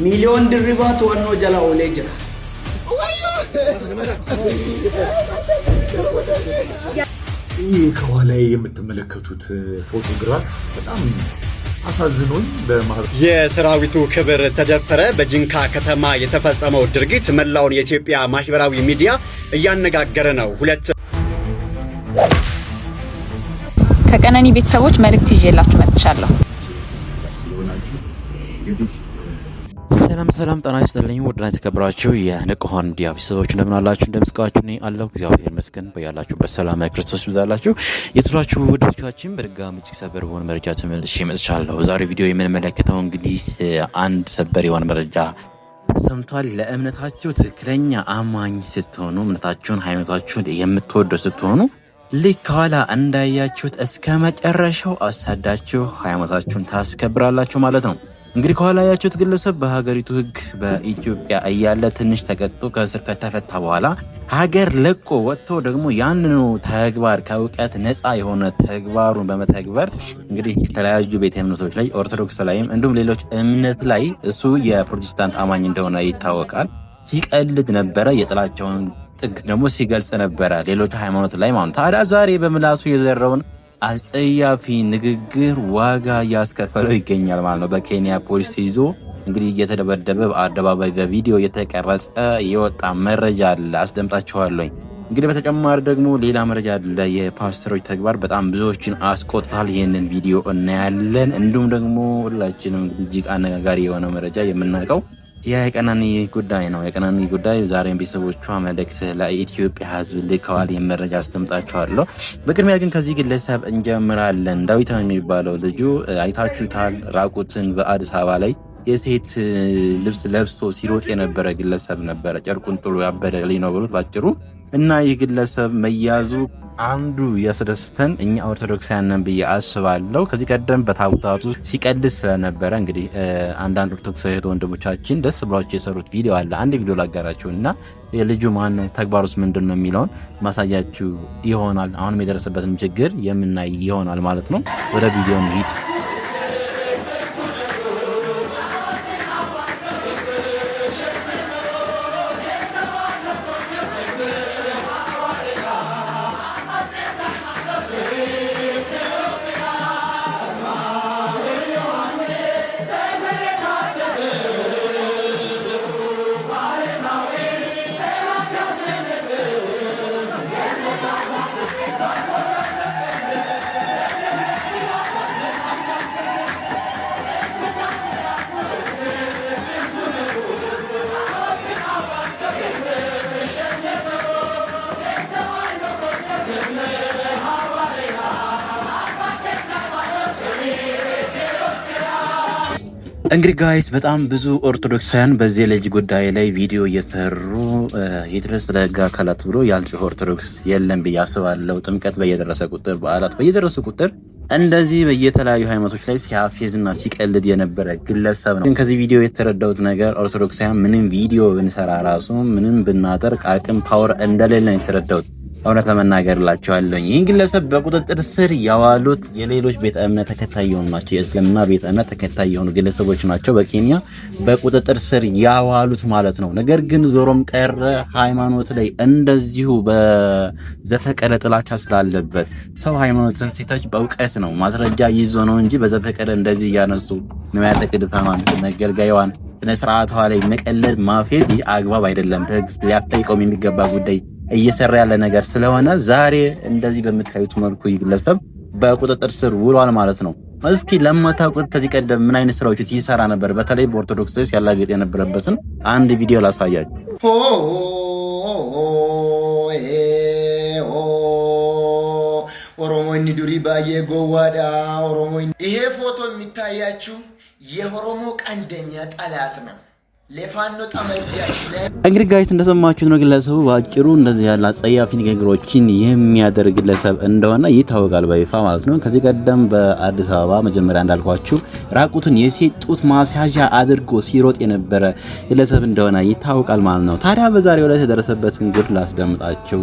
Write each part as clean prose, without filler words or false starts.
ሚሊዮን ድርባት ወኖ ጀላው ለጅራ ይህ ከኋላ የምትመለከቱት ፎቶግራፍ በጣም አሳዝኖኝ የሰራዊቱ ክብር ተደፈረ። በጅንካ ከተማ የተፈጸመው ድርጊት መላውን የኢትዮጵያ ማህበራዊ ሚዲያ እያነጋገረ ነው። ከቀነኒ ቤተሰቦች መልእክት ይዤላችሁ መጥቻለሁ። ሰላም ጤና ይስጥልኝ። ውድና የተከበራችሁ የንቁሆን ሚዲያ ቤተሰቦች እንደምን አላችሁ? እንደምስቃችሁ ነኝ አለሁ። እግዚአብሔር ይመስገን። በያላችሁበት ሰላም ክርስቶስ ይብዛላችሁ። የትሏችሁ ውዶቻችን በድጋሚ እጅግ ሰበር በሆነ መረጃ ተመልሼ መጥቻለሁ። ዛሬ ቪዲዮ የምንመለከተው እንግዲህ አንድ ሰበር የሆነ መረጃ ተሰምቷል። ለእምነታችሁ ትክክለኛ አማኝ ስትሆኑ፣ እምነታችሁን ሃይማኖታችሁን የምትወዱ ስትሆኑ ልክ ከኋላ እንዳያችሁት እስከ መጨረሻው አሳዳችሁ ሃይማኖታችሁን ታስከብራላችሁ ማለት ነው። እንግዲህ ከኋላ ያያችሁት ግለሰብ በሀገሪቱ ሕግ በኢትዮጵያ እያለ ትንሽ ተቀጥቶ ከእስር ከተፈታ በኋላ ሀገር ለቆ ወጥቶ ደግሞ ያንኑ ተግባር ከእውቀት ነፃ የሆነ ተግባሩን በመተግበር እንግዲህ የተለያዩ ቤተ እምነቶች ላይ ኦርቶዶክስ ላይም እንዲሁም ሌሎች እምነት ላይ እሱ የፕሮቴስታንት አማኝ እንደሆነ ይታወቃል። ሲቀልድ ነበረ። የጥላቸውን ጥግ ደግሞ ሲገልጽ ነበረ ሌሎች ሃይማኖት ላይ ማለት። ታዲያ ዛሬ በምላሱ የዘረውን አጸያፊ ንግግር ዋጋ እያስከፈለው ይገኛል ማለት ነው። በኬንያ ፖሊስ ተይዞ እንግዲህ እየተደበደበ በአደባባይ በቪዲዮ የተቀረጸ የወጣ መረጃ አለ፣ አስደምጣችኋለሁ። እንግዲህ በተጨማሪ ደግሞ ሌላ መረጃ አለ። የፓስተሮች ተግባር በጣም ብዙዎችን አስቆጥቷል። ይህንን ቪዲዮ እናያለን። እንዲሁም ደግሞ ሁላችንም እጅግ አነጋጋሪ የሆነ መረጃ የምናውቀው የቀነኒ ጉዳይ ነው። የቀነኒ ጉዳይ ዛሬም ቤተሰቦቿ መልእክት ለኢትዮጵያ ሕዝብ ልከዋል። የመረጃ አስደምጣችኋለሁ። በቅድሚያ ግን ከዚህ ግለሰብ እንጀምራለን። ዳዊት የሚባለው ልጁ አይታችሁታል። ራቁትን በአዲስ አበባ ላይ የሴት ልብስ ለብሶ ሲሮጥ የነበረ ግለሰብ ነበረ። ጨርቁን ጥሎ ያበደ ልጅ ነው ብሎት ባጭሩ እና ይህ ግለሰብ መያዙ አንዱ ያስደስተን እኛ ኦርቶዶክሳውያን ነን ብዬ አስባለሁ። ከዚህ ቀደም በታቦታቱ ሲቀድስ ስለነበረ እንግዲህ አንዳንድ ኦርቶዶክሳዊ ወንድሞቻችን ደስ ብሏቸው የሰሩት ቪዲዮ አለ። አንድ ቪዲዮ ላጋራችሁ እና የልጁ ማን ነው ተግባሩስ ምንድን ነው የሚለውን ማሳያችሁ ይሆናል። አሁንም የደረሰበትን ችግር የምናይ ይሆናል ማለት ነው። ወደ ቪዲዮ እንሂድ። እንግዲህ ጋይስ በጣም ብዙ ኦርቶዶክሳውያን በዚህ ልጅ ጉዳይ ላይ ቪዲዮ እየሰሩ ይድረስ ለህግ አካላት ብሎ ያልጮኸ ኦርቶዶክስ የለም ብዬ አስባለሁ። ጥምቀት በየደረሰ ቁጥር፣ በዓላት በየደረሱ ቁጥር እንደዚህ በየተለያዩ ሃይማኖቶች ላይ ሲያፌዝና ሲቀልድ የነበረ ግለሰብ ነው። ግን ከዚህ ቪዲዮ የተረዳሁት ነገር ኦርቶዶክሳውያን ምንም ቪዲዮ ብንሰራ ራሱ ምንም ብናደርግ አቅም ፓወር እንደሌለ ነው የተረዳሁት። እውነት ለመናገር ላቸዋለሁ። ይህን ግለሰብ በቁጥጥር ስር ያዋሉት የሌሎች ቤተ እምነት ተከታይ የሆኑ ናቸው። የእስልምና ቤተ እምነት ተከታይ የሆኑ ግለሰቦች ናቸው በኬንያ በቁጥጥር ስር ያዋሉት ማለት ነው። ነገር ግን ዞሮም ቀረ ሃይማኖት ላይ እንደዚሁ በዘፈቀደ ጥላቻ ስላለበት ሰው ሃይማኖትን ሴቶች በእውቀት ነው ማስረጃ ይዞ ነው እንጂ በዘፈቀደ እንደዚህ እያነሱ ነው ያተቀድታማን መገልገያዋን ስነ ስርዓቷ ላይ መቀለድ ማፌዝ ይህ አግባብ አይደለም። በህግ ሊያጠይቀው የሚገባ ጉዳይ እየሰራ ያለ ነገር ስለሆነ ዛሬ እንደዚህ በምታዩት መልኩ ይግለሰብ በቁጥጥር ስር ውሏል ማለት ነው። እስኪ ለማታውቁት ከዚህ ቀደም ምን አይነት ስራዎች ይሰራ ነበር በተለይ በኦርቶዶክስ ያላገጠ የነበረበትን አንድ ቪዲዮ ላሳያችሁ። ኦሮሞኒ ዱሪ ባየ ጎዋዳ ኦሮሞኒ። ይሄ ፎቶ የሚታያችሁ የኦሮሞ ቀንደኛ ጠላት ነው። እንግዲህ ጋይስ እንደሰማችሁት ነው። ግለሰቡ በአጭሩ እንደዚህ ያለ አጸያፊ ንግግሮችን የሚያደርግ ግለሰብ እንደሆነ ይታወቃል በይፋ ማለት ነው። ከዚህ ቀደም በአዲስ አበባ መጀመሪያ እንዳልኳችሁ ራቁትን የሴት ጡት ማስያዣ አድርጎ ሲሮጥ የነበረ ግለሰብ እንደሆነ ይታወቃል ማለት ነው። ታዲያ በዛሬው ዕለት የደረሰበትን ጉድ ላስደምጣችሁ።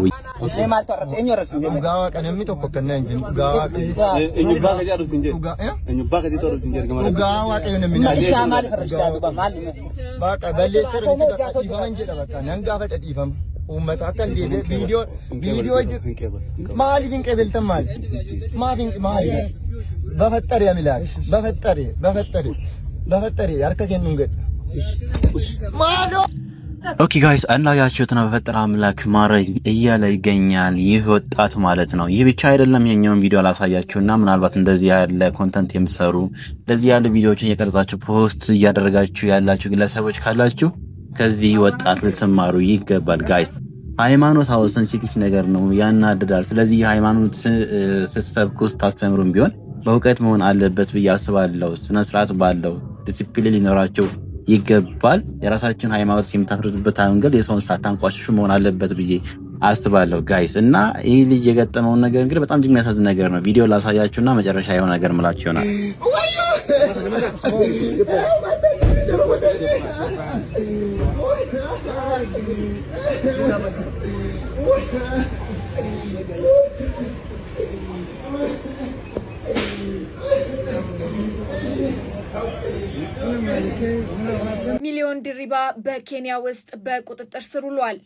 ኦኬ ጋይስ እንዳያችሁት ነው። በፈጠረ አምላክ ማረኝ እያለ ይገኛል ይህ ወጣት ማለት ነው። ይህ ብቻ አይደለም። የኛውን ቪዲዮ አላሳያችሁና ምናልባት እንደዚህ ያለ ኮንተንት የምትሰሩ እንደዚህ ያለ ቪዲዮዎችን እየቀረጻችሁ ፖስት እያደረጋችሁ ያላችሁ ግለሰቦች ካላችሁ ከዚህ ወጣት ልትማሩ ይገባል ጋይስ። ሃይማኖት አዎ ሴንሲቲቭ ነገር ነው፣ ያናድዳል። ስለዚህ ሃይማኖት ስትሰብኩ ስታስተምሩም ቢሆን በእውቀት መሆን አለበት ብዬ አስባለሁ። ስነ ስርዓት ባለው ዲሲፕሊን ሊኖራቸው ይገባል። የራሳችሁን ሃይማኖት የምታፍሩበት መንገድ የሰውን ሳታንቋሽሹ መሆን አለበት ብዬ አስባለሁ ጋይስ። እና ይህ ልጅ የገጠመውን ነገር እንግዲህ በጣም እጅግ የሚያሳዝን ነገር ነው። ቪዲዮ ላሳያችሁና መጨረሻ የሆነ ነገር ምላችሁ ይሆናል። ሚሊዮን ድሪባ በኬንያ ውስጥ በቁጥጥር ስር ውሏል።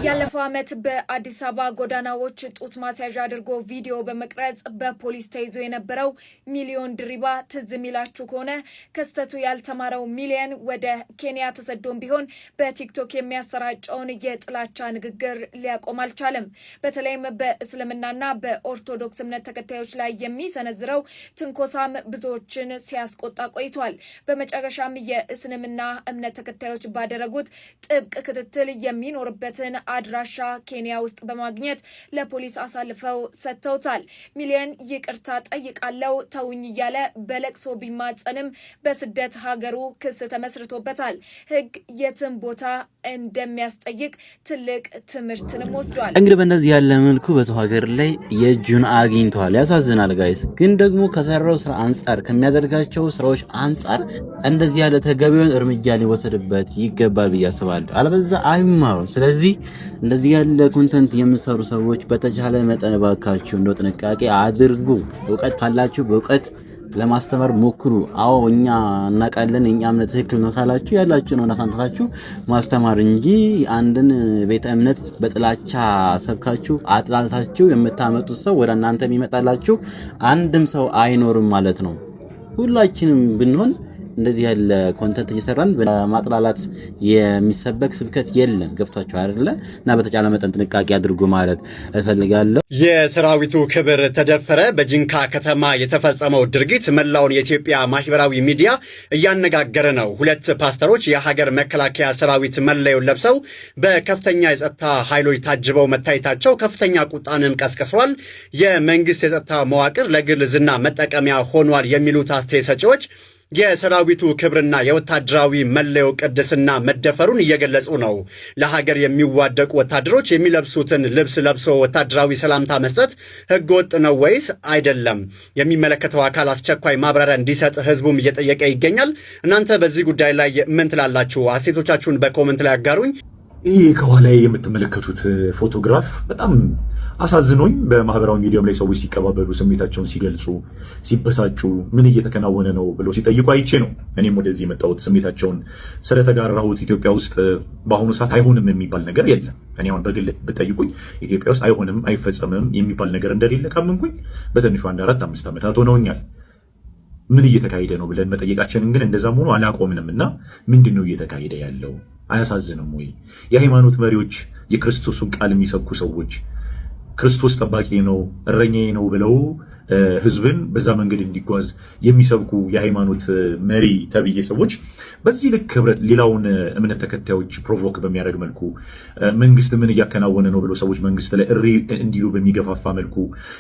ያለፈው ዓመት በአዲስ አበባ ጎዳናዎች ጡት ማስያዣ አድርጎ ቪዲዮ በመቅረጽ በፖሊስ ተይዞ የነበረው ሚሊዮን ድሪባ ትዝ የሚላችሁ ከሆነ ክስተቱ ያልተማረው ሚሊዮን ወደ ኬንያ ተሰዶም ቢሆን በቲክቶክ የሚያሰራጨውን የጥላቻ ንግግር ሊያቆም አልቻለም። በተለይም በእስልምናና በኦርቶዶክስ እምነት ተከታዮች ላይ የሚሰነዝረው ትንኮሳም ብዙዎችን ሲያስቆጣ ቆይቷል። በመጨረሻም የእስልምና እምነት ተከታዮች ባደረጉት ጥብቅ ክትትል የሚኖርበትን አድራሻ ኬንያ ውስጥ በማግኘት ለፖሊስ አሳልፈው ሰጥተውታል። ሚሊዮን ይቅርታ ጠይቃለው ተውኝ እያለ በለቅሶ ቢማጸንም በስደት ሀገሩ ክስ ተመስርቶበታል። ሕግ የትም ቦታ እንደሚያስጠይቅ ትልቅ ትምህርትንም ወስዷል። እንግዲህ በእንደዚህ ያለ መልኩ በሰው ሀገር ላይ የእጁን አግኝቷል። ያሳዝናል ጋይስ። ግን ደግሞ ከሰራው ስራ አንጻር ከሚያደርጋቸው ስራዎች አንጻር እንደዚህ ያለ ተገቢውን እርምጃ ሊወሰድበት ይገባል ብዬ አስባለሁ። አለበዛ አይማሩም። ስለዚህ እንደዚህ ያለ ኮንተንት የምትሰሩ ሰዎች በተቻለ መጠን ባካችሁ እንደው ጥንቃቄ አድርጉ። እውቀት ካላችሁ በእውቀት ለማስተማር ሞክሩ። አዎ እኛ እናውቃለን፣ እኛ እምነት ትክክል ነው ካላችሁ ያላችሁን እውነት አንተታችሁ ማስተማር እንጂ አንድን ቤተ እምነት በጥላቻ ሰብካችሁ አጥላልታችሁ የምታመጡት ሰው ወደ እናንተ የሚመጣላችሁ አንድም ሰው አይኖርም ማለት ነው። ሁላችንም ብንሆን እንደዚህ ያለ ኮንተንት እየሰራን በማጥላላት የሚሰበክ ስብከት የለም። ገብቷችሁ አይደለ? እና በተቻለ መጠን ጥንቃቄ አድርጉ ማለት እፈልጋለሁ። የሰራዊቱ ክብር ተደፈረ። በጂንካ ከተማ የተፈጸመው ድርጊት መላውን የኢትዮጵያ ማህበራዊ ሚዲያ እያነጋገረ ነው። ሁለት ፓስተሮች የሀገር መከላከያ ሰራዊት መለዮን ለብሰው በከፍተኛ የጸጥታ ኃይሎች ታጅበው መታየታቸው ከፍተኛ ቁጣንም ቀስቅሷል። የመንግስት የጸጥታ መዋቅር ለግል ዝና መጠቀሚያ ሆኗል የሚሉት አስተያየት ሰጪዎች የሰራዊቱ ክብርና የወታደራዊ መለዮ ቅድስና መደፈሩን እየገለጹ ነው። ለሀገር የሚዋደቁ ወታደሮች የሚለብሱትን ልብስ ለብሶ ወታደራዊ ሰላምታ መስጠት ህገወጥ ነው ወይስ አይደለም? የሚመለከተው አካል አስቸኳይ ማብራሪያ እንዲሰጥ ህዝቡም እየጠየቀ ይገኛል። እናንተ በዚህ ጉዳይ ላይ ምን ትላላችሁ? አስተያየቶቻችሁን በኮመንት ላይ አጋሩኝ። ይህ ከኋላ የምትመለከቱት ፎቶግራፍ በጣም አሳዝኖኝ በማህበራዊ ሚዲያም ላይ ሰዎች ሲቀባበሉ ስሜታቸውን ሲገልጹ ሲበሳጩ ምን እየተከናወነ ነው ብለው ሲጠይቁ አይቼ ነው እኔም ወደዚህ የመጣሁት። ስሜታቸውን ስለተጋራሁት ኢትዮጵያ ውስጥ በአሁኑ ሰዓት አይሆንም የሚባል ነገር የለም። እኔ አሁን በግል ብጠይቁኝ ኢትዮጵያ ውስጥ አይሆንም አይፈጸምም የሚባል ነገር እንደሌለ ካመንኩኝ በትንሹ 4-5 ዓመታት ሆነውኛል። ምን እየተካሄደ ነው ብለን መጠየቃችንን ግን እንደዛም ሆኖ አላቆምንም እና ምንድን ነው እየተካሄደ ያለው? አያሳዝንም ወይ? የሃይማኖት መሪዎች፣ የክርስቶስን ቃል የሚሰብኩ ሰዎች ክርስቶስ ጠባቂ ነው እረኛዬ ነው ብለው ህዝብን በዛ መንገድ እንዲጓዝ የሚሰብኩ የሃይማኖት መሪ ተብዬ ሰዎች በዚህ ልክ ህብረት ሌላውን እምነት ተከታዮች ፕሮቮክ በሚያደርግ መልኩ መንግስት ምን እያከናወነ ነው ብሎ ሰዎች መንግስት ላይ እሪ እንዲሉ በሚገፋፋ መልኩ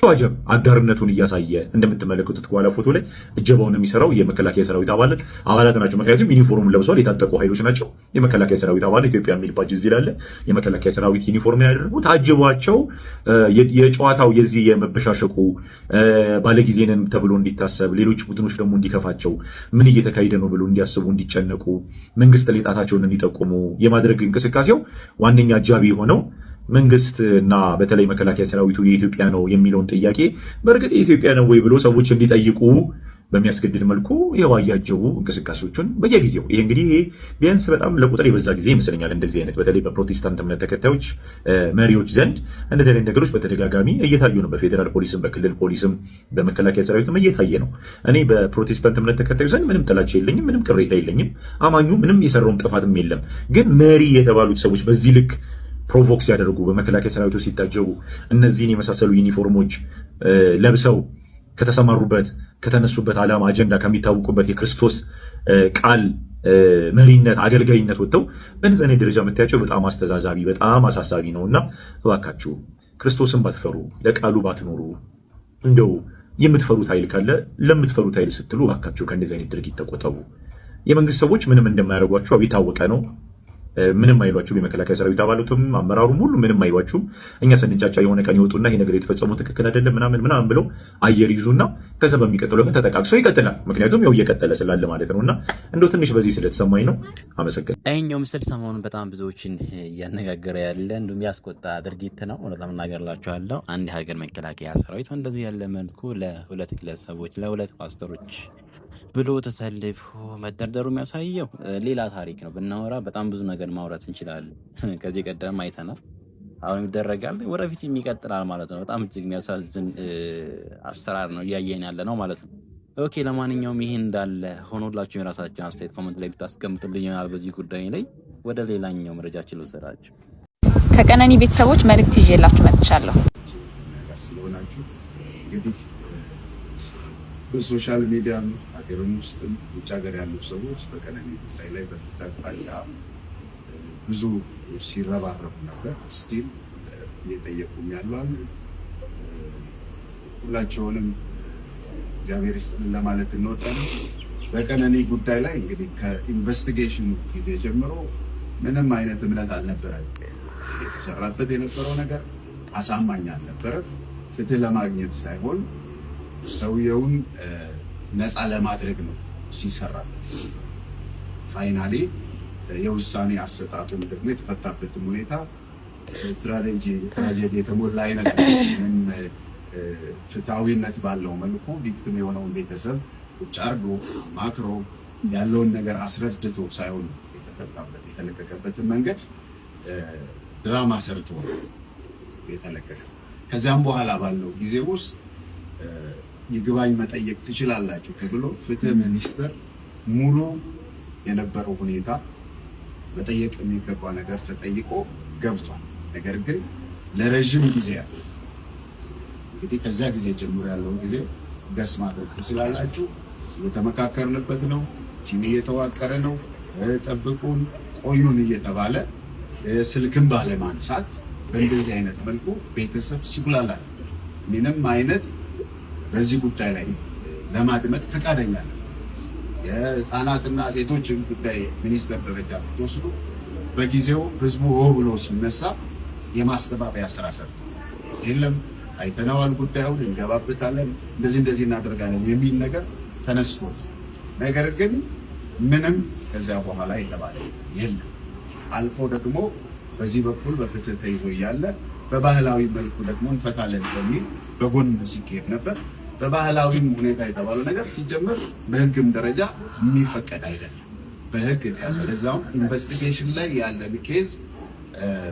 ዋጀብ አጋርነቱን እያሳየ እንደምትመለከቱት በኋላ ፎቶ ላይ እጀባውን የሚሰራው የመከላከያ ሰራዊት አባላት ናቸው። ምክንያቱም ዩኒፎርም ለብሰዋል፣ የታጠቁ ኃይሎች ናቸው። የመከላከያ ሰራዊት አባላት ኢትዮጵያ የሚል ባጅ እዚህ ላይ አለ። የመከላከያ ሰራዊት ዩኒፎርም ያደረጉት አጅቧቸው የጨዋታው የዚህ የመበሻሸቁ ባለጊዜንን ተብሎ እንዲታሰብ ሌሎች ቡድኖች ደግሞ እንዲከፋቸው ምን እየተካሄደ ነው ብሎ እንዲያስቡ እንዲጨነቁ መንግስት ላይ ጣታቸውን እንዲጠቁሙ የማድረግ እንቅስቃሴው ዋነኛ አጃቢ የሆነው መንግስት እና በተለይ መከላከያ ሰራዊቱ የኢትዮጵያ ነው የሚለውን ጥያቄ በእርግጥ የኢትዮጵያ ነው ወይ ብሎ ሰዎች እንዲጠይቁ በሚያስገድድ መልኩ ያያጀቡ እንቅስቃሴዎችን በየጊዜው ይሄ እንግዲህ ቢያንስ በጣም ለቁጥር የበዛ ጊዜ ይመስለኛል እንደዚህ አይነት በተለይ በፕሮቴስታንት እምነት ተከታዮች መሪዎች ዘንድ እንደዚህ አይነት ነገሮች በተደጋጋሚ እየታዩ ነው። በፌዴራል ፖሊስም በክልል ፖሊስም በመከላከያ ሰራዊትም እየታየ ነው። እኔ በፕሮቴስታንት እምነት ተከታዮች ዘንድ ምንም ጥላቻ የለኝም፣ ምንም ቅሬታ የለኝም። አማኙ ምንም የሰራውም ጥፋትም የለም። ግን መሪ የተባሉት ሰዎች በዚህ ልክ ፕሮቮክ ሲያደርጉ በመከላከያ ሰራዊቱ ሲታጀቡ እነዚህን የመሳሰሉ ዩኒፎርሞች ለብሰው ከተሰማሩበት ከተነሱበት ዓላማ አጀንዳ ከሚታወቁበት የክርስቶስ ቃል መሪነት አገልጋይነት ወጥተው በእንደዚህ አይነት ደረጃ የምታያቸው በጣም አስተዛዛቢ በጣም አሳሳቢ ነውና እባካችሁ ክርስቶስን ባትፈሩ ለቃሉ ባትኖሩ እንደው የምትፈሩት ኃይል ካለ ለምትፈሩት ኃይል ስትሉ እባካችሁ ከእንደዚህ አይነት ድርጊት ተቆጠቡ። የመንግስት ሰዎች ምንም እንደማያደርጓችሁ የታወቀ ነው። ምንም አይሏችሁም። የመከላከያ ሰራዊት አባላቱም አመራሩም ሁሉ ምንም አይሏችሁም። እኛ ስንጫጫ የሆነ ቀን ይወጡና ይሄ ነገር የተፈጸመው ትክክል አይደለም ምናምን ብለው አየር ይዙና ከዛ በሚቀጥለው ግን ተጠቃቅሶ ይቀጥላል። ምክንያቱም ያው እየቀጠለ ስላለ ማለት ነውና እንደው ትንሽ በዚህ ስለተሰማኝ ነው። አመሰግናለሁ። ይሄኛው ምስል ሰሞኑን በጣም ብዙዎችን እያነጋገረ ያለ እንዲሁም ያስቆጣ ድርጊት ነው። እውነት ለመናገርላችኋለሁ አንድ የሀገር መከላከያ ሰራዊት እንደዚህ ያለ መልኩ ለሁለት ግለሰቦች ለሁለት ፓስተሮች ብሎ ተሰልፎ መደርደሩ የሚያሳየው ሌላ ታሪክ ነው። ብናወራ በጣም ብዙ ነገር ማውራት እንችላለን። ከዚህ ቀደም አይተናል፣ አሁን ይደረጋል፣ ወደፊት የሚቀጥላል ማለት ነው። በጣም እጅግ የሚያሳዝን አሰራር ነው እያየን ያለ ነው ማለት ነው። ኦኬ፣ ለማንኛውም ይሄ እንዳለ ሆኖላችሁ የራሳችሁን አስተያየት ኮሜንት ላይ ብታስቀምጡልኝ ይሆናል። በዚህ ጉዳይ ላይ ወደ ሌላኛው መረጃችን ልወሰዳችሁ። ከቀነኒ ቤተሰቦች መልእክት ይዤላችሁ መጥቻለሁ። ስለሆናችሁ እንግዲህ በሶሻል ሚዲያም ሀገርም ውስጥም ውጭ ሀገር ያሉ ሰዎች በቀነኒ ጉዳይ ላይ በፍትህ አቅጣጫ ብዙ ሲረባረቡ ነበር። ስቲል እየጠየቁም ያሉ አሉ። ሁላቸውንም እግዚአብሔር ይስጥልን ለማለት እንወዳለን። በቀነኒ ጉዳይ ላይ እንግዲህ ከኢንቨስቲጌሽኑ ጊዜ ጀምሮ ምንም አይነት እምነት አልነበረም። የተሰራበት የነበረው ነገር አሳማኝ አልነበረም። ፍትህ ለማግኘት ሳይሆን ሰውየውን ነፃ ለማድረግ ነው ሲሰራበት። ፋይናሊ የውሳኔ አሰጣጡን ደግሞ የተፈታበትም ሁኔታ ትራጀዲ የተሞላ አይነት ፍትሐዊነት ባለው መልኩ ቪክቲም የሆነውን ቤተሰብ ቁጭ አድርጎ ማክሮ ያለውን ነገር አስረድቶ ሳይሆን የተፈታበት የተለቀቀበትን መንገድ ድራማ ሰርቶ የተለቀቀ። ከዚያም በኋላ ባለው ጊዜ ውስጥ ይግባኝ መጠየቅ ትችላላችሁ ተብሎ ፍትህ ሚኒስቴር ሙሉ የነበረው ሁኔታ መጠየቅ የሚገባ ነገር ተጠይቆ ገብቷል። ነገር ግን ለረጅም ጊዜ እንግዲህ ከዚያ ጊዜ ጀምሮ ያለውን ጊዜ ገስ ማድረግ ትችላላችሁ። እየተመካከርንበት ነው። ቲም እየተዋቀረ ነው። ጠብቁን፣ ቆዩን እየተባለ ስልክም ባለማንሳት በእንደዚህ አይነት መልኩ ቤተሰብ ሲጉላላ ምንም አይነት በዚህ ጉዳይ ላይ ለማድመጥ ፈቃደኛ ነው። የህፃናትና ሴቶች ጉዳይ ሚኒስቴር ደረጃ ተወስዶ በጊዜው ህዝቡ ብሎ ሲነሳ የማስተባበያ ስራ ሰርቶ የለም አይተናዋል፣ ጉዳዩን እንገባበታለን፣ እንደዚህ እናደርጋለን የሚል ነገር ተነስቶ ነገር ግን ምንም ከዚያ በኋላ የተባለ የለም። አልፎ ደግሞ በዚህ በኩል በፍትህ ተይዞ እያለ በባህላዊ መልኩ ደግሞ እንፈታለን በሚል በጎን ሲካሄድ ነበር። በባህላዊም ሁኔታ የተባለው ነገር ሲጀመር በህግም ደረጃ የሚፈቀድ አይደለም። በህግ የተያዘ ለዛውም ኢንቨስቲጌሽን ላይ ያለ ኬዝ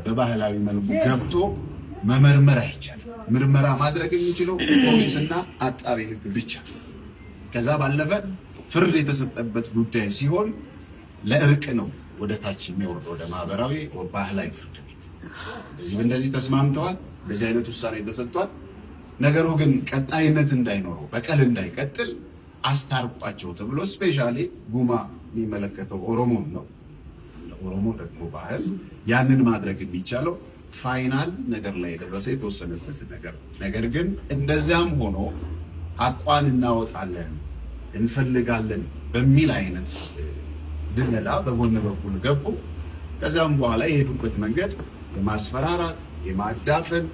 በባህላዊ መልኩ ገብቶ መመርመር አይቻልም። ምርመራ ማድረግ የሚችለው ፖሊስና አቃቤ ህግ ብቻ። ከዛ ባለፈ ፍርድ የተሰጠበት ጉዳይ ሲሆን ለእርቅ ነው ወደ ታች የሚወርድ ወደ ማህበራዊ ባህላዊ ፍርድ ቤት። እንደዚህ ተስማምተዋል፣ እንደዚህ አይነት ውሳኔ ተሰጥቷል። ነገሩ ግን ቀጣይነት እንዳይኖረው በቀል እንዳይቀጥል አስታርቋቸው ተብሎ ስፔሻሊ ጉማ የሚመለከተው ኦሮሞን ነው። ኦሮሞ ደግሞ ባህል ያንን ማድረግ የሚቻለው ፋይናል ነገር ላይ የደረሰ የተወሰነበት ነገር ግን እንደዚያም ሆኖ አቋን እናወጣለን እንፈልጋለን በሚል አይነት ድለላ በጎን በኩል ገቡ። ከዛም በኋላ የሄዱበት መንገድ የማስፈራራት የማዳፈን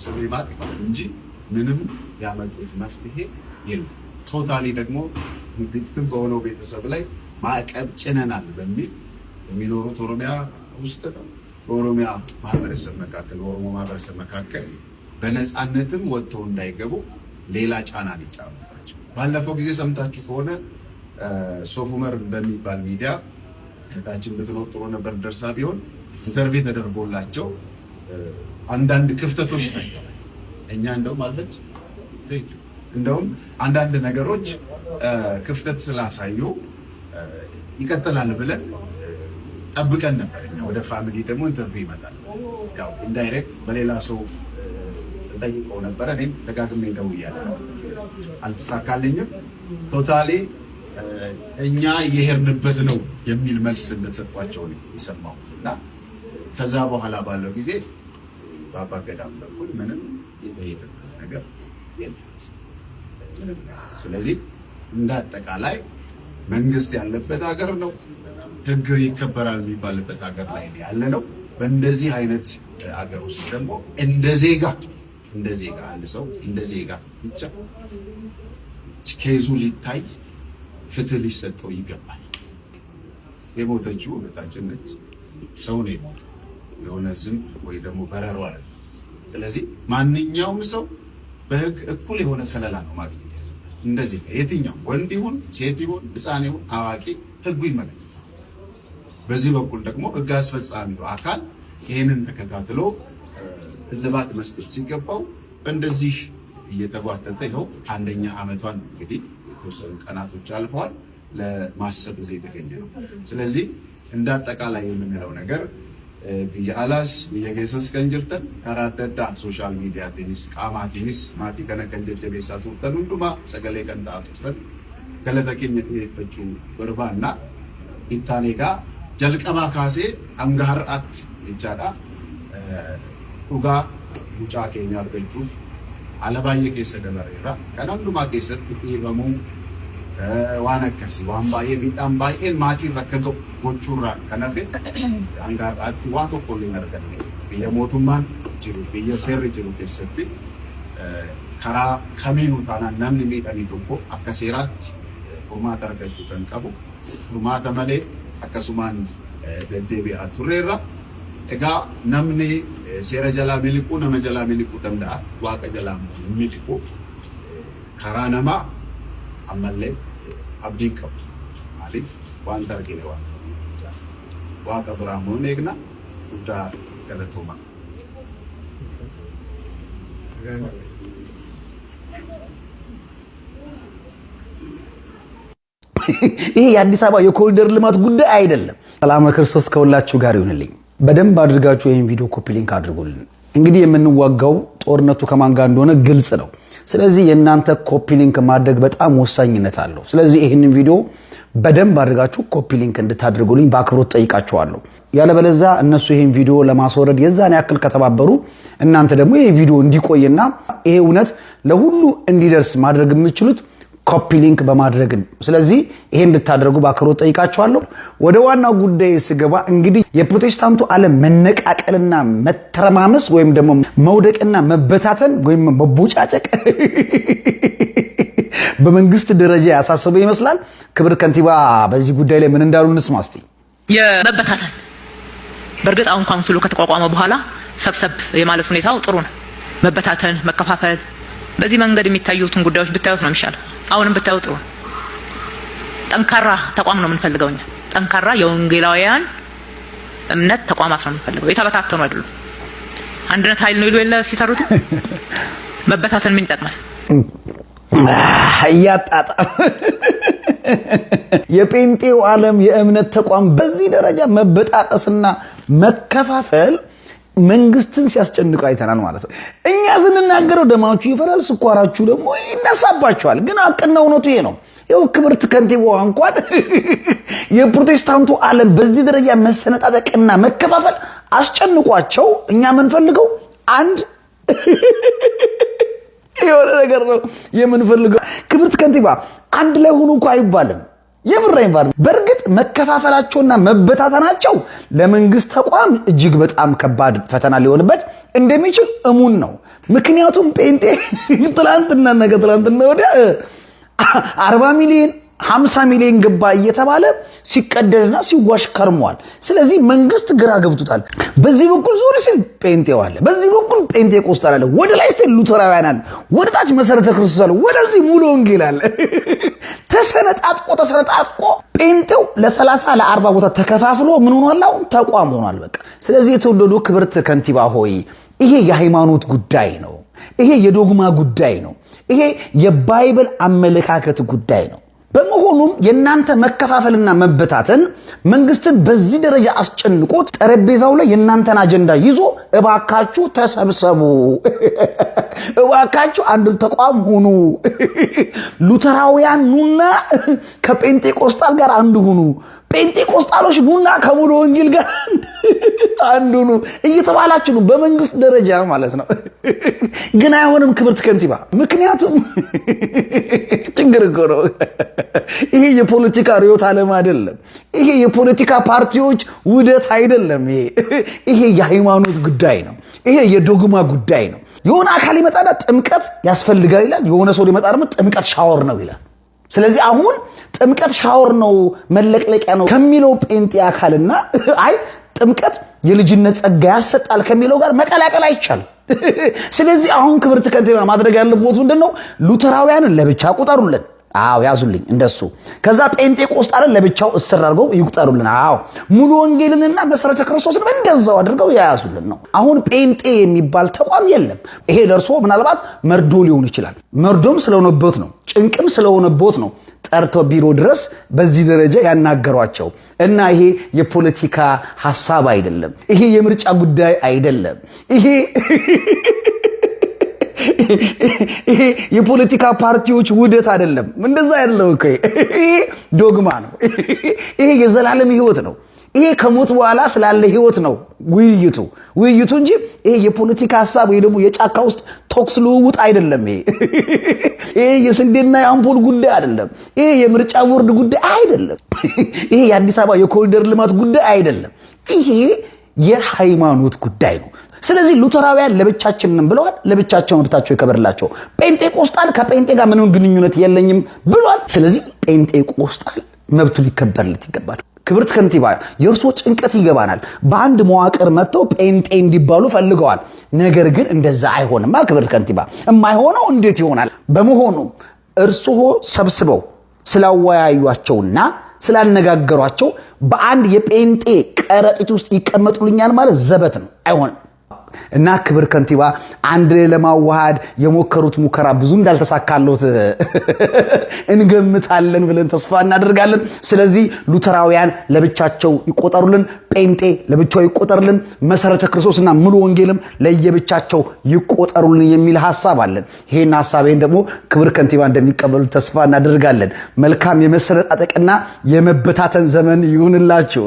ሰው የማጥፋት እንጂ ምንም ያመጡት መፍትሄ የለም። ቶታሊ ደግሞ ቪክቲም በሆነው ቤተሰብ ላይ ማዕቀብ ጭነናል በሚል የሚኖሩት ኦሮሚያ ውስጥ ነው። በኦሮሚያ ማህበረሰብ መካከል በኦሮሞ ማህበረሰብ መካከል በነፃነትም ወጥተው እንዳይገቡ ሌላ ጫና ሊጫኑባቸው። ባለፈው ጊዜ ሰምታችሁ ከሆነ ሶፍ ዑመር በሚባል ሚዲያ እህታችን ብትኖር ጥሩ ነበር ደርሳ ቢሆን ኢንተርቪው ተደርጎላቸው አንዳንድ ክፍተቶች ናቸው። እኛ እንደውም አለች እንደውም አንዳንድ ነገሮች ክፍተት ስላሳዩ ይቀጥላል ብለን ጠብቀን ነበር። እኛ ወደ ፋሚሊ ደግሞ ኢንተርቪው ይመጣል። ያው ኢንዳይሬክት በሌላ ሰው ጠይቀው ነበር። እኔም ደጋግሜ ደውያለሁ፣ አልተሳካልኝም። ቶታሊ እኛ የሄድንበት ነው የሚል መልስ እንደተሰጧቸው የሰማሁት እና ከዛ በኋላ ባለው ጊዜ በአባ ገዳም በኩል ምንም የተሄደበት ነገር የለም። ስለዚህ እንዳጠቃላይ መንግስት ያለበት ሀገር ነው፣ ህግ ይከበራል የሚባልበት ሀገር ላይ ያለ ነው። በእንደዚህ አይነት ሀገር ውስጥ ደግሞ እንደ ዜጋ አንድ ሰው እንደ ዜጋ ብቻ ኬዙ ሊታይ ፍትህ ሊሰጠው ይገባል። የሞተችው እህታችን ነች። ሰው ነው የሞተው፣ የሆነ ዝንብ ወይ ደግሞ በረሮ አለ። ስለዚህ ማንኛውም ሰው በህግ እኩል የሆነ ከለላ ነው ማግኘት ያለበት። እንደዚህ የትኛው ወንድ ይሁን ሴት ይሁን ህፃን ይሁን አዋቂ ህጉ ይመለከታል። በዚህ በኩል ደግሞ ህግ አስፈጻሚው አካል ይህንን ተከታትሎ እልባት መስጠት ሲገባው እንደዚህ እየተጓተተ ይኸው አንደኛ ዓመቷን እንግዲህ የተወሰኑ ቀናቶች አልፈዋል። ለማሰብ ጊዜ የተገኘ ነው። ስለዚህ እንዳጠቃላይ የምንለው ነገር ብያላስ የጌሰስ ከንጅርተን ከራደዳ ሶሻል ሚዲያ ቴኒስ ቃማቲኒስ ማቲ ከነከንጀት የቤሳ ቱርተን ሁንዱማ ሰገሌ ቀንጣ ቱርተን ገለተኪን የፈቹ በርባና ኢታኔጋ ጀልቀማ ካሴ አንጋርአት ይቻዳ ኡጋ ሙጫ ኬኛ አርገቹፍ አለባየ ኬሰ ደበሬራ ከናንዱማ ኬሰት ይበሙ ዋነከስ ዋምባዬ ቢጣምባዬን ማቲ ረከቶ ጎቹራ ከነፈ አንጋርአት ዋቶ ኮሊን አርገን የሞቱማን ጅሩ የሰር ጅሩ ኬሰት ከራ ከሚኑ ታና namni miidhanii tokko akka seeraatti furmaata argachuu kan qabu furmaata malee akkasumaan deddeebi'aa turreerra. Egaa namni seera jalaa miliquu nama jalaa miliquu danda'a, waaqa jalaa miliquu karaa namaa ammallee abdii qabu. Maaliif wanta argine waan waaqa biraa immoo eegna guddaa galatooma. ይሄ የአዲስ አበባ የኮሪደር ልማት ጉዳይ አይደለም። ሰላም ክርስቶስ ከሁላችሁ ጋር ይሁንልኝ። በደንብ አድርጋችሁ ይሄን ቪዲዮ ኮፒ ሊንክ አድርጉልን። እንግዲህ የምንዋጋው ጦርነቱ ከማን ጋር እንደሆነ ግልጽ ነው። ስለዚህ የእናንተ ኮፒ ሊንክ ማድረግ በጣም ወሳኝነት አለው። ስለዚህ ይሄንን ቪዲዮ በደንብ አድርጋችሁ ኮፒ ሊንክ እንድታደርጉልኝ በአክብሮት ጠይቃችኋለሁ። ያለበለዚያ እነሱ ይሄን ቪዲዮ ለማስወረድ የዛን ያክል ከተባበሩ እናንተ ደግሞ ይሄ ቪዲዮ እንዲቆይና ይሄ እውነት ለሁሉ እንዲደርስ ማድረግ የምትችሉት ኮፒ ሊንክ በማድረግ ነው። ስለዚህ ይሄን እንድታደርጉ በአክብሮት ጠይቃችኋለሁ። ወደ ዋናው ጉዳይ ስገባ እንግዲህ የፕሮቴስታንቱ ዓለም መነቃቀልና መተረማመስ ወይም ደግሞ መውደቅና መበታተን ወይም መቦጫጨቅ በመንግስት ደረጃ ያሳሰበው ይመስላል። ክብር ከንቲባ በዚህ ጉዳይ ላይ ምን እንዳሉ እንስማ እስቲ። የመበታተን በእርግጥ አሁን ካውንስሉ ከተቋቋመ በኋላ ሰብሰብ የማለት ሁኔታው ጥሩ ነው። መበታተን፣ መከፋፈል በዚህ መንገድ የሚታዩትን ጉዳዮች ብታዩት ነው የሚሻለው። አሁንም ብታዩት ጥሩ ነው። ጠንካራ ተቋም ነው የምንፈልገው እኛ። ጠንካራ የወንጌላውያን እምነት ተቋማት ነው የምንፈልገው። የተበታተኑ አይደሉም። አንድነት ኃይል ነው ይሉ የለ ሲተሩት። መበታተን ምን ይጠቅማል? ያጣጣ የጴንጤው ዓለም የእምነት ተቋም በዚህ ደረጃ መበጣጠስና መከፋፈል መንግስትን ሲያስጨንቁ አይተናል ማለት ነው። እኛ ስንናገረው ደማችሁ ይፈላል፣ ስኳራችሁ ደግሞ ይነሳባችኋል። ግን አቅና እውነቱ ይሄ ነው። ይኸው ክብርት ከንቲባዋ እንኳን የፕሮቴስታንቱ ዓለም በዚህ ደረጃ መሰነጣጠቅና መከፋፈል አስጨንቋቸው እኛ የምንፈልገው አንድ የሆነ ነገር ነው የምንፈልገው። ክብርት ከንቲባ አንድ ላይ ሆኑ እንኳን አይባልም። የምራይ ባር በርግጥ መከፋፈላቸውና መበታተናቸው ለመንግስት ተቋም እጅግ በጣም ከባድ ፈተና ሊሆንበት እንደሚችል እሙን ነው። ምክንያቱም ጴንጤ ትላንትና ነገ ትላንትና ወዲያ 40 ሚሊዮን 50 ሚሊዮን ገባ እየተባለ ሲቀደድና ሲዋሽ ከርሟል። ስለዚህ መንግስት ግራ ገብቶታል። በዚህ በኩል ዞር ሲል ጴንጤው አለ፣ በዚህ በኩል ጴንጤቆስጣል አለ፣ ወደ ላይ ስትል ሉተራውያን አለ፣ ወደ ታች መሰረተ ክርስቶስ አለ፣ ወደዚህ ሙሉ ወንጌል አለ። ተሰነጣጥቆ ጴንጤው ለ30 ለ40 ቦታ ተከፋፍሎ ምን ሆኗል? አሁን ተቋም ሆኗል በቃ። ስለዚህ የተወደዱ ክብርት ከንቲባ ሆይ ይሄ የሃይማኖት ጉዳይ ነው። ይሄ የዶግማ ጉዳይ ነው። ይሄ የባይብል አመለካከት ጉዳይ ነው። በመሆኑም የናንተ መከፋፈልና መበታተን መንግስትን በዚህ ደረጃ አስጨንቆት ጠረጴዛው ላይ የናንተን አጀንዳ ይዞ እባካችሁ ተሰብሰቡ፣ እባካችሁ አንድ ተቋም ሁኑ፣ ሉተራውያን ኑና ከጴንጤቆስጣል ጋር አንድ ሁኑ፣ ጴንጤቆስጣሎች ኑና ከሙሉ ወንጌል ጋር አንዱ ነው እየተባላችሁ ነው በመንግስት ደረጃ ማለት ነው። ግን አይሆንም ክብርት ከንቲባ፣ ምክንያቱም ችግር እኮ ነው። ይሄ የፖለቲካ ርዕዮተ ዓለም አይደለም። ይሄ የፖለቲካ ፓርቲዎች ውህደት አይደለም። ይሄ የሃይማኖት ጉዳይ ነው። ይሄ የዶግማ ጉዳይ ነው። የሆነ አካል ይመጣና ጥምቀት ያስፈልጋል ይላል። የሆነ ሰው ይመጣ ደግሞ ጥምቀት ሻወር ነው ይላል። ስለዚህ አሁን ጥምቀት ሻወር ነው መለቅለቂያ ነው ከሚለው ጴንጤ አካልና አይ ጥምቀት የልጅነት ጸጋ ያሰጣል ከሚለው ጋር መቀላቀል አይቻልም። ስለዚህ አሁን ክብርት ከንቲባ ማድረግ ያለበት ምንድነው? ሉተራውያንን ለብቻ ቁጠሩልን። አዎ ያዙልኝ እንደሱ። ከዛ ጴንጤቆስጣልን ለብቻው እስር አድርገው ይቁጠሩልን። አዎ ሙሉ ወንጌልንና መሰረተ ክርስቶስን እንደዛው አድርገው ያያዙልን ነው። አሁን ጴንጤ የሚባል ተቋም የለም። ይሄ ለርሶ ምናልባት መርዶ ሊሆን ይችላል። መርዶም ስለሆነበት ነው፣ ጭንቅም ስለሆነበት ነው ጠርቶ ቢሮ ድረስ በዚህ ደረጃ ያናገሯቸው። እና ይሄ የፖለቲካ ሐሳብ አይደለም። ይሄ የምርጫ ጉዳይ አይደለም። ይሄ የፖለቲካ ፓርቲዎች ውህደት አይደለም። እንደዛ አይደለም እኮ። ይሄ ዶግማ ነው። ይሄ የዘላለም ህይወት ነው። ይሄ ከሞት በኋላ ስላለ ህይወት ነው ውይይቱ እንጂ ይሄ የፖለቲካ ሐሳብ ወይ ደግሞ የጫካ ውስጥ ቶክስ ልውውጥ አይደለም። ይሄ የስንዴና የአምፖል ጉዳይ አይደለም። ይሄ የምርጫ ቦርድ ጉዳይ አይደለም። ይሄ የአዲስ አበባ የኮሪደር ልማት ጉዳይ አይደለም። ይሄ የሃይማኖት ጉዳይ ነው። ስለዚህ ሉተራውያን ለብቻችንን ብለዋል። ለብቻቸው መብታቸው ይከበርላቸው። ጴንጤቆስጣል ከጴንጤ ጋር ምንም ግንኙነት የለኝም ብሏል። ስለዚህ ጴንጤቆስጣል መብቱ ሊከበርለት ይገባል። ክብርት ከንቲባ የእርሶ ጭንቀት ይገባናል። በአንድ መዋቅር መጥተው ጴንጤ እንዲባሉ ፈልገዋል። ነገር ግን እንደዛ አይሆንም። ክብርት ከንቲባ የማይሆነው እንዴት ይሆናል? በመሆኑ እርሶ ሰብስበው ስላወያዩአቸውና ስላነጋገሯቸው በአንድ የጴንጤ ቀረጢት ውስጥ ይቀመጡልኛል ማለት ዘበት ነው፣ አይሆንም። እና ክብር ከንቲባ አንድ ላይ ለማዋሃድ የሞከሩት ሙከራ ብዙ እንዳልተሳካለት እንገምታለን ብለን ተስፋ እናደርጋለን። ስለዚህ ሉተራውያን ለብቻቸው ይቆጠሩልን፣ ጴንጤ ለብቻው ይቆጠሩልን፣ መሰረተ ክርስቶስና ሙሉ ወንጌልም ለየብቻቸው ይቆጠሩልን የሚል ሐሳብ አለን። ይሄን ሐሳቤን ደግሞ ክብር ከንቲባ እንደሚቀበሉት ተስፋ እናደርጋለን። መልካም የመሰነጣጠቅና የመበታተን ዘመን ይሁንላችሁ።